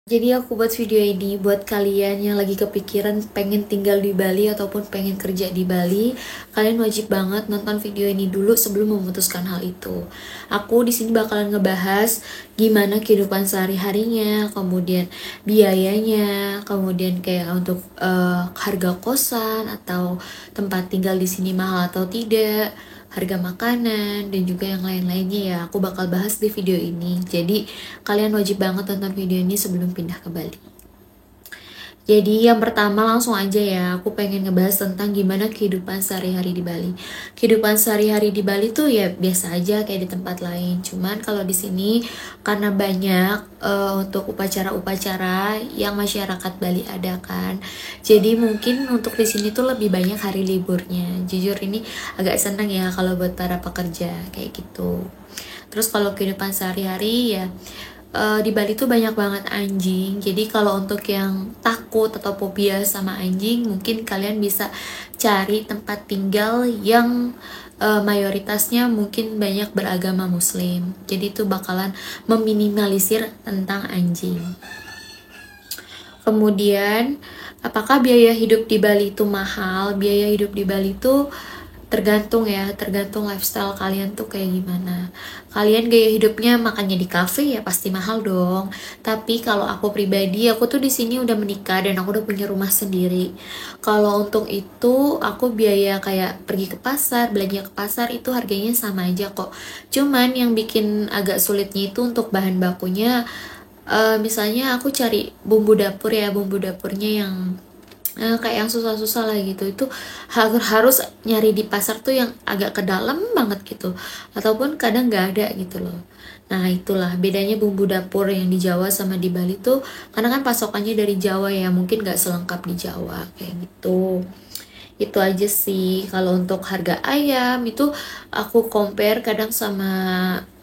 Jadi aku buat video ini buat kalian yang lagi kepikiran pengen tinggal di Bali ataupun pengen kerja di Bali. Kalian wajib banget nonton video ini dulu sebelum memutuskan hal itu. Aku di sini bakalan ngebahas gimana kehidupan sehari-harinya, kemudian biayanya, kemudian kayak untuk harga kosan atau tempat tinggal di sini mahal atau tidak, harga makanan, dan juga yang lain-lainnya ya. Aku bakal bahas di video ini. Jadi kalian wajib banget tonton video ini sebelum pindah ke Bali. Jadi yang pertama langsung aja ya, aku pengen ngebahas tentang gimana kehidupan sehari-hari di Bali. Kehidupan sehari-hari di Bali tuh ya biasa aja kayak di tempat lain. Cuman kalau di sini karena banyak untuk upacara-upacara yang masyarakat Bali adakan. Jadi mungkin untuk di sini tuh lebih banyak hari liburnya. Jujur ini agak seneng ya kalau buat para pekerja kayak gitu. Terus kalau kehidupan sehari-hari ya di Bali tuh banyak banget anjing. Jadi kalau untuk yang takut atau fobia sama anjing, mungkin kalian bisa cari tempat tinggal yang mayoritasnya mungkin banyak beragama Muslim. Jadi itu bakalan meminimalisir tentang anjing. Kemudian, apakah biaya hidup di Bali itu mahal? Biaya hidup di Bali itu tergantung ya, tergantung lifestyle kalian tuh kayak gimana. Kalian gaya hidupnya makannya di cafe ya pasti mahal dong. Tapi kalau aku pribadi, aku tuh di sini udah menikah dan aku udah punya rumah sendiri. Kalau untuk itu, aku biaya kayak pergi ke pasar, belanja ke pasar itu harganya sama aja kok. Cuman yang bikin agak sulitnya itu untuk bahan bakunya. Misalnya aku cari bumbu dapur ya, bumbu dapurnya yang kayak yang susah-susah lah gitu, itu harus nyari di pasar tuh yang agak ke dalam banget gitu, ataupun kadang nggak ada gitu loh. Nah itulah bedanya bumbu dapur yang di Jawa sama di Bali tuh, karena kan pasokannya dari Jawa ya, mungkin nggak selengkap di Jawa kayak gitu. Itu aja sih. Kalau untuk harga ayam itu aku compare kadang sama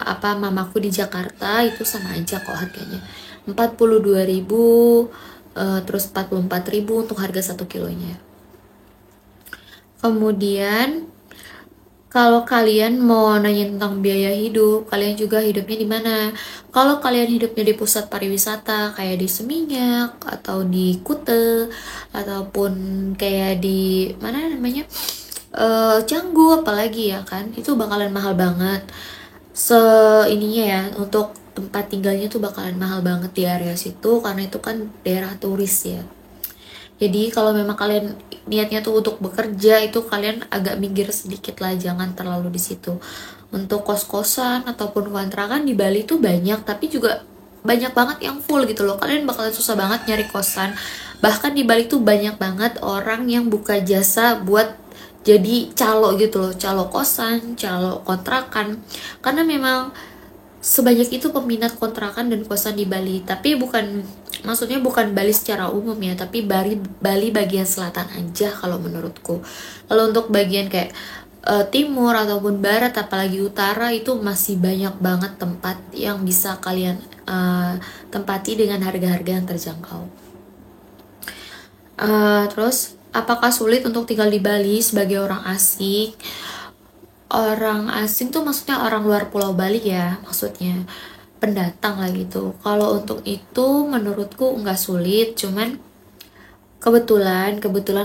apa mamaku di Jakarta, itu sama aja kok harganya, 42.000, terus 44.000 untuk harga 1 kilonya. Kemudian kalau kalian mau nanya tentang biaya hidup, kalian juga hidupnya di mana? Kalau kalian hidupnya di pusat pariwisata kayak di Seminyak atau di Kuta ataupun kayak di mana namanya, Canggu apalagi ya kan, itu bakalan mahal banget. Ininya ya, untuk tempat tinggalnya tuh bakalan mahal banget di area situ karena itu kan daerah turis ya. Jadi kalau memang kalian niatnya tuh untuk bekerja, itu kalian agak minggir sedikit lah, jangan terlalu di situ. Untuk kos-kosan ataupun kontrakan di Bali tuh banyak, tapi juga banyak banget yang full gitu loh. Kalian bakalan susah banget nyari kosan. Bahkan di Bali tuh banyak banget orang yang buka jasa buat jadi calo gitu loh, calo kosan, calo kontrakan. Karena memang sebanyak itu peminat kontrakan dan kosan di Bali. Tapi bukan, maksudnya bukan Bali secara umum ya, tapi Bali bagian selatan aja kalau menurutku. Kalau untuk bagian kayak timur ataupun barat apalagi utara, itu masih banyak banget tempat yang bisa kalian tempati dengan harga-harga yang terjangkau. Terus apakah sulit untuk tinggal di Bali sebagai orang asing? Orang asing tuh maksudnya orang luar Pulau Bali ya, maksudnya pendatang lah gitu. Kalau untuk itu menurutku nggak sulit, cuman kebetulan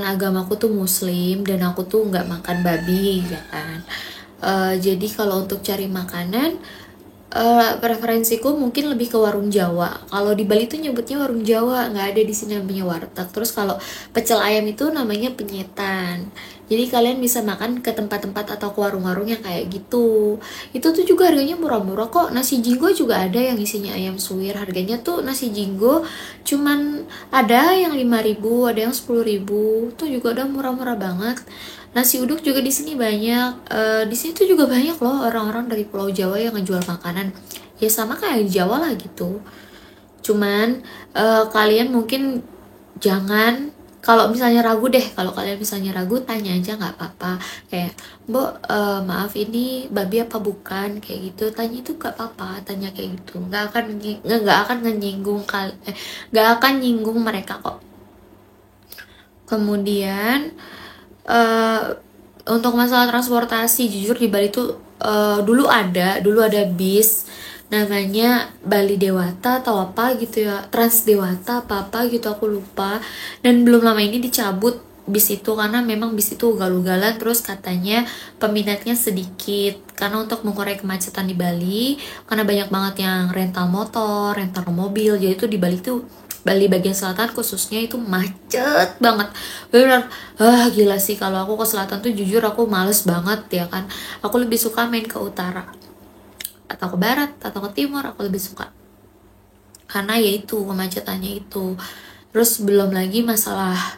agamaku tuh Muslim dan aku tuh nggak makan babi ya kan. Jadi kalau untuk cari makanan, preferensiku mungkin lebih ke warung Jawa. Kalau di Bali tuh nyebutnya warung Jawa, nggak ada di sini namanya warteg. Terus kalau pecel ayam itu namanya penyetan. Jadi kalian bisa makan ke tempat-tempat atau ke warung-warung yang kayak gitu. Itu tuh juga harganya murah-murah kok. Nasi jinggo juga ada yang isinya ayam suwir. Harganya tuh nasi jinggo cuman ada yang 5.000, ada yang 10.000. Tuh juga udah murah-murah banget. Nasi uduk juga di sini banyak. Di sini tuh juga banyak loh orang-orang dari Pulau Jawa yang ngejual makanan. Ya sama kayak di Jawa lah gitu. Cuman kalian mungkin jangan, kalau misalnya ragu deh, kalau kalian misalnya ragu tanya aja nggak apa-apa. Kayak, Mbok, maaf ini babi apa bukan, kayak gitu. Tanya itu nggak apa-apa, tanya kayak gitu. Nggak akan nyinggung nggak akan nyinggung mereka kok. Kemudian eh untuk masalah transportasi, jujur di Bali tuh dulu ada bis namanya Bali Dewata atau apa gitu ya, Trans Dewata apa gitu aku lupa. Dan belum lama ini dicabut bis itu karena memang bis itu ugal-ugalan, terus katanya peminatnya sedikit karena untuk mengurai kemacetan di Bali, karena banyak banget yang rental motor, rental mobil. Jadi itu di Bali tuh, Bali bagian selatan khususnya itu macet banget bener. Gila sih, kalau aku ke selatan tuh jujur aku males banget ya kan. Aku lebih suka main ke utara atau ke barat atau ke timur, aku lebih suka karena ya itu kemacetannya itu. Terus belum lagi masalah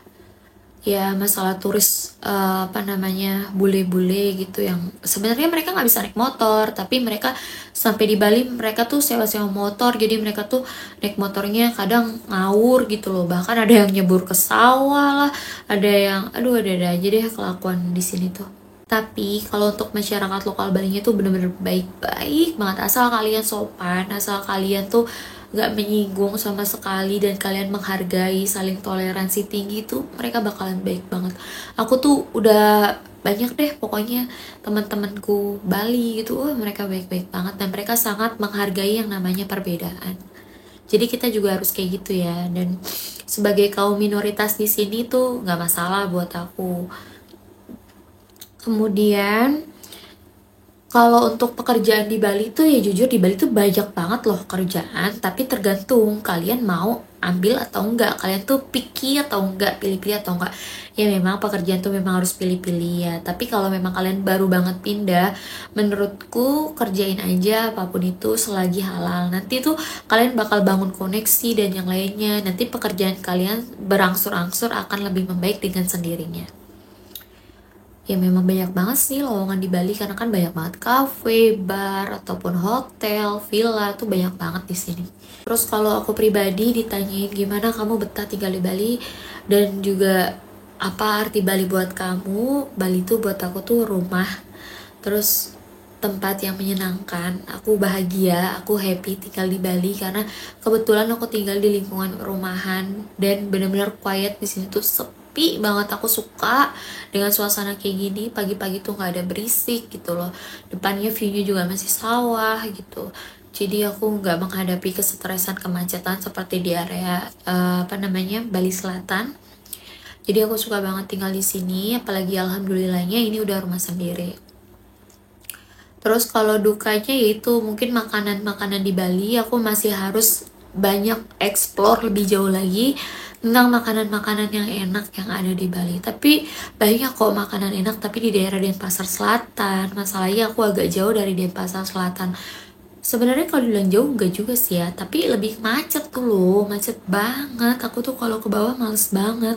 turis, apa namanya, bule-bule gitu yang sebenarnya mereka nggak bisa naik motor, tapi mereka sampai di Bali mereka tuh sewa-sewa motor. Jadi mereka tuh naik motornya kadang ngawur gitu loh, bahkan ada yang nyebur ke sawah lah, ada yang ada aja deh kelakuan di sini tuh. Tapi kalau untuk masyarakat lokal Balinya tuh bener-bener baik-baik banget, asal kalian sopan, asal kalian tuh gak menyinggung sama sekali, dan kalian menghargai, saling toleransi tinggi tuh mereka bakalan baik banget. Aku tuh udah banyak deh pokoknya teman-temanku Bali gitu, mereka baik-baik banget dan mereka sangat menghargai yang namanya perbedaan. Jadi kita juga harus kayak gitu ya. Dan sebagai kaum minoritas di sini tuh nggak masalah buat aku. Kemudian kalau untuk pekerjaan di Bali tuh ya jujur di Bali tuh banyak banget loh kerjaan, tapi tergantung kalian mau ambil atau enggak, kalian tuh picky atau enggak, pilih-pilih atau enggak. Ya memang pekerjaan tuh memang harus pilih-pilih ya, tapi kalau memang kalian baru banget pindah, menurutku kerjain aja apapun itu selagi halal. Nanti tuh kalian bakal bangun koneksi dan yang lainnya, nanti pekerjaan kalian berangsur-angsur akan lebih membaik dengan sendirinya. Ya memang banyak banget sih lowongan di Bali karena kan banyak banget kafe, bar, ataupun hotel, villa tuh banyak banget di sini. Terus kalau aku pribadi ditanyain gimana kamu betah tinggal di Bali dan juga apa arti Bali buat kamu, Bali tuh buat aku tuh rumah. Terus tempat yang menyenangkan, aku bahagia, aku happy tinggal di Bali karena kebetulan aku tinggal di lingkungan rumahan dan bener-bener quiet di sini tuh sepi banget. Aku suka dengan suasana kayak gini, pagi-pagi tuh nggak ada berisik gitu loh, depannya viewnya juga masih sawah gitu. Jadi aku nggak menghadapi kesetresan kemacetan seperti di area, apa namanya, Bali Selatan. Jadi aku suka banget tinggal di sini, apalagi alhamdulillahnya ini udah rumah sendiri. Terus kalau dukanya yaitu mungkin makanan-makanan di Bali, aku masih harus banyak explore lebih jauh lagi tentang makanan-makanan yang enak yang ada di Bali. Tapi banyak kok makanan enak, tapi di daerah Denpasar Selatan. Masalahnya aku agak jauh dari Denpasar Selatan. Sebenarnya kalau dibilang jauh enggak juga sih ya, tapi lebih macet tuh loh, macet banget. Aku tuh kalau ke bawah males banget.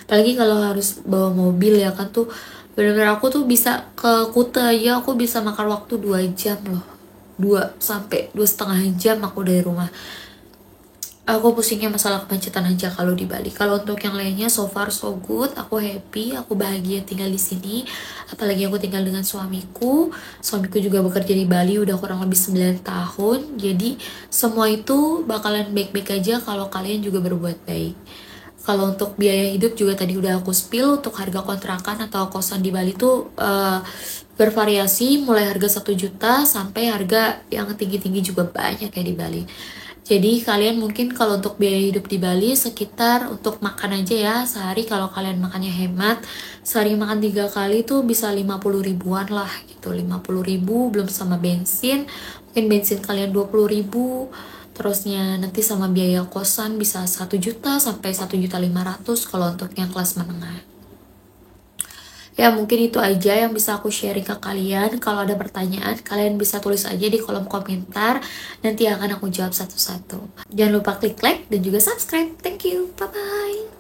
Apalagi kalau harus bawa mobil ya kan tuh, bener-bener aku tuh bisa ke Kuta aja aku bisa makan waktu 2 jam loh. 2 sampai 2,5 jam aku dari rumah. Aku pusingnya masalah kemacetan aja kalau di Bali. Kalau untuk yang lainnya so far so good, aku happy, aku bahagia tinggal di sini. Apalagi aku tinggal dengan suamiku. Suamiku juga bekerja di Bali udah kurang lebih 9 tahun. Jadi semua itu bakalan baik-baik aja kalau kalian juga berbuat baik. Kalau untuk biaya hidup juga tadi udah aku spill, untuk harga kontrakan atau kosan di Bali tuh bervariasi mulai harga 1 juta sampai harga yang tinggi-tinggi juga banyak ya di Bali. Jadi kalian mungkin kalau untuk biaya hidup di Bali sekitar untuk makan aja ya, sehari kalau kalian makannya hemat, sehari makan 3 kali tuh bisa 50 ribuan lah gitu. 50 ribu belum sama bensin, mungkin bensin kalian 20 ribu. Terusnya nanti sama biaya kosan bisa 1 juta sampai 1,5 juta kalau untuk yang kelas menengah. Ya mungkin itu aja yang bisa aku sharing ke kalian. Kalau ada pertanyaan, kalian bisa tulis aja di kolom komentar. Nanti akan aku jawab satu-satu. Jangan lupa klik like dan juga subscribe. Thank you. Bye-bye.